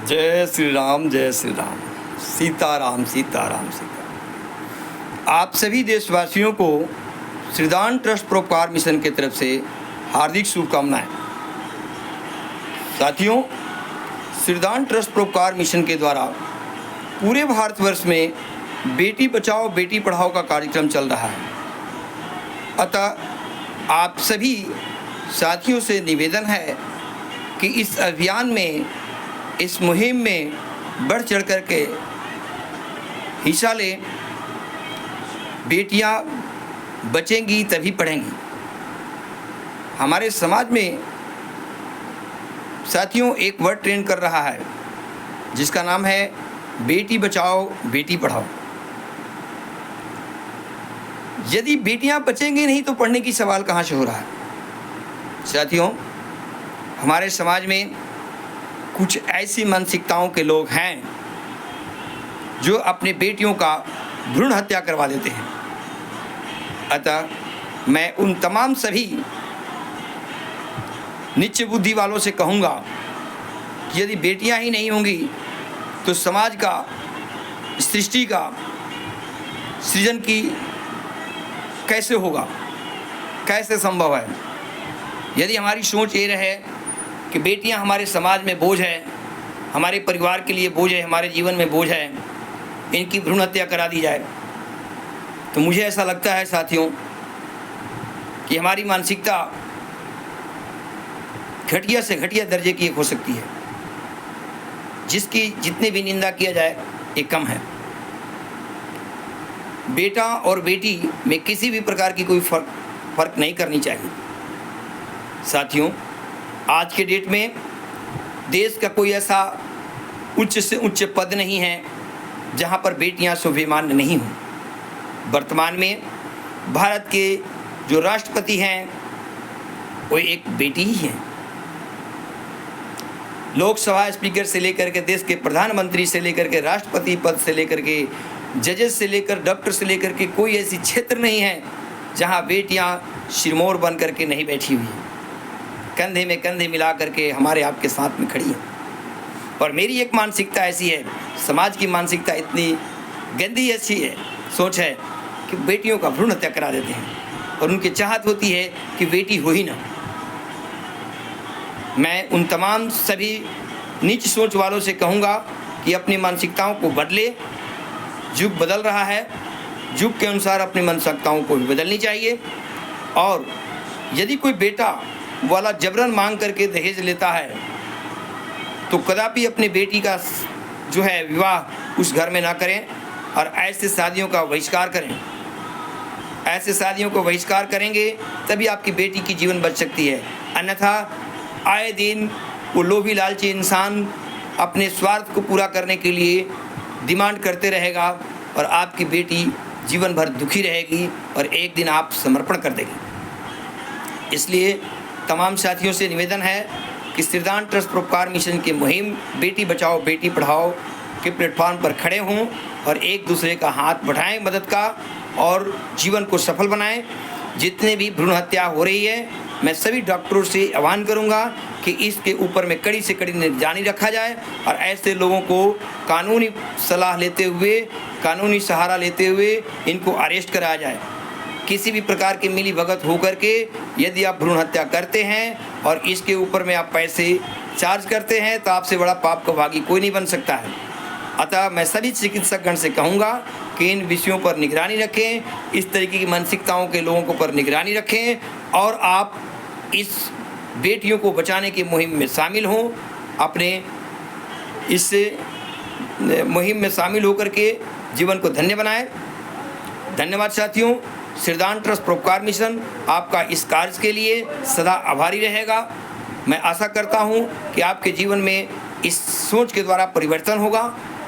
जय श्री राम, जय श्री राम, सीताराम सीताराम सीताराम। आप सभी देशवासियों को श्रीदान ट्रस्ट परोपकार मिशन की तरफ से हार्दिक शुभकामनाएं। साथियों, श्रीदान ट्रस्ट परोपकार मिशन के द्वारा पूरे भारतवर्ष में बेटी बचाओ बेटी पढ़ाओ का कार्यक्रम चल रहा है। अतः आप सभी साथियों से निवेदन है कि इस अभियान में, इस मुहिम में बढ़ चढ़ कर के हिस्सा लें। बेटियां बचेंगी तभी पढ़ेंगी। हमारे समाज में साथियों एक वर्ड ट्रेंड कर रहा है जिसका नाम है बेटी बचाओ बेटी पढ़ाओ। यदि बेटियां बचेंगी नहीं तो पढ़ने की सवाल कहाँ से हो रहा है। साथियों, हमारे समाज में कुछ ऐसी मानसिकताओं के लोग हैं जो अपने बेटियों का भ्रूण हत्या करवा देते हैं। अतः मैं उन तमाम सभी नीच बुद्धि वालों से कहूँगा कि यदि बेटियां ही नहीं होंगी तो समाज का, सृष्टि का सृजन की कैसे होगा, कैसे संभव है। यदि हमारी सोच ये रहे कि बेटियां हमारे समाज में बोझ है, हमारे परिवार के लिए बोझ है, हमारे जीवन में बोझ है, इनकी भ्रूण हत्या करा दी जाए, तो मुझे ऐसा लगता है साथियों कि हमारी मानसिकता घटिया से घटिया दर्जे की हो सकती है, जिसकी जितनी भी निंदा किया जाए ये कम है। बेटा और बेटी में किसी भी प्रकार की कोई फर्क नहीं करनी चाहिए। साथियों, आज के डेट में देश का कोई ऐसा उच्च से उच्च पद नहीं है जहां पर बेटियां स्वाभिमान्य नहीं हों। वर्तमान में भारत के जो राष्ट्रपति हैं वो एक बेटी ही है। लोकसभा स्पीकर से लेकर के देश के प्रधानमंत्री से लेकर के राष्ट्रपति पद से लेकर के जजेस से लेकर डॉक्टर से लेकर के कोई ऐसी क्षेत्र नहीं है जहां बेटियां सिरमौर बन करके नहीं बैठी हुई हैं। कंधे में कंधे मिला करके हमारे आपके साथ में खड़ी है। और मेरी एक मानसिकता ऐसी है, समाज की मानसिकता इतनी गंदी ऐसी है, सोच है कि बेटियों का भ्रूण हत्या करा देते हैं और उनकी चाहत होती है कि बेटी हो ही ना। मैं उन तमाम सभी नीच सोच वालों से कहूँगा कि अपनी मानसिकताओं को बदले। युग बदल रहा है, युग के अनुसार अपनी मानसिकताओं को भी बदलनी चाहिए। और यदि कोई बेटा वाला जबरन मांग करके दहेज लेता है तो कदापि अपनी बेटी का जो है विवाह उस घर में ना करें और ऐसे शादियों का बहिष्कार करें। ऐसे शादियों को बहिष्कार करेंगे तभी आपकी बेटी की जीवन बच सकती है। अन्यथा आए दिन वो लोभी लालची इंसान अपने स्वार्थ को पूरा करने के लिए डिमांड करते रहेगा और आपकी बेटी जीवन भर दुखी रहेगी और एक दिन आप समर्पण कर देगी। इसलिए तमाम साथियों से निवेदन है कि श्रीदान ट्रस्ट परोपकार मिशन की मुहिम बेटी बचाओ बेटी पढ़ाओ के प्लेटफॉर्म पर खड़े हों और एक दूसरे का हाथ बढ़ाएं मदद का और जीवन को सफल बनाएं। जितने भी भ्रूण हत्या हो रही है, मैं सभी डॉक्टरों से आह्वान करूंगा कि इसके ऊपर में कड़ी से कड़ी निगरानी रखा जाए और ऐसे लोगों को कानूनी सलाह लेते हुए, कानूनी सहारा लेते हुए इनको अरेस्ट कराया जाए। किसी भी प्रकार की मिली भगत होकर के यदि आप भ्रूण हत्या करते हैं और इसके ऊपर में आप पैसे चार्ज करते हैं तो आपसे बड़ा पाप का भागी कोई नहीं बन सकता है। अतः मैं सभी चिकित्सकगण से कहूँगा कि इन विषयों पर निगरानी रखें, इस तरीके की मानसिकताओं के लोगों पर निगरानी रखें और आप इस बेटियों को बचाने की मुहिम में शामिल हों। अपने इस मुहिम में शामिल होकर के जीवन को धन्य बनाएं। धन्यवाद साथियों। श्रीदान ट्रस्ट परोपकार मिशन आपका इस कार्य के लिए सदा आभारी रहेगा। मैं आशा करता हूं कि आपके जीवन में इस सोच के द्वारा परिवर्तन होगा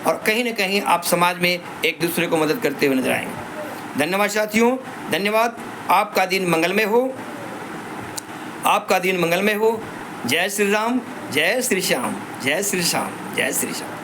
और कहीं न कहीं आप समाज में एक दूसरे को मदद करते हुए नजर आएंगे। धन्यवाद साथियों, धन्यवाद। आपका दिन मंगलमय हो, आपका दिन मंगलमय हो। जय श्री राम, जय श्री श्याम, जय श्री श्याम, जय श्री श्याम।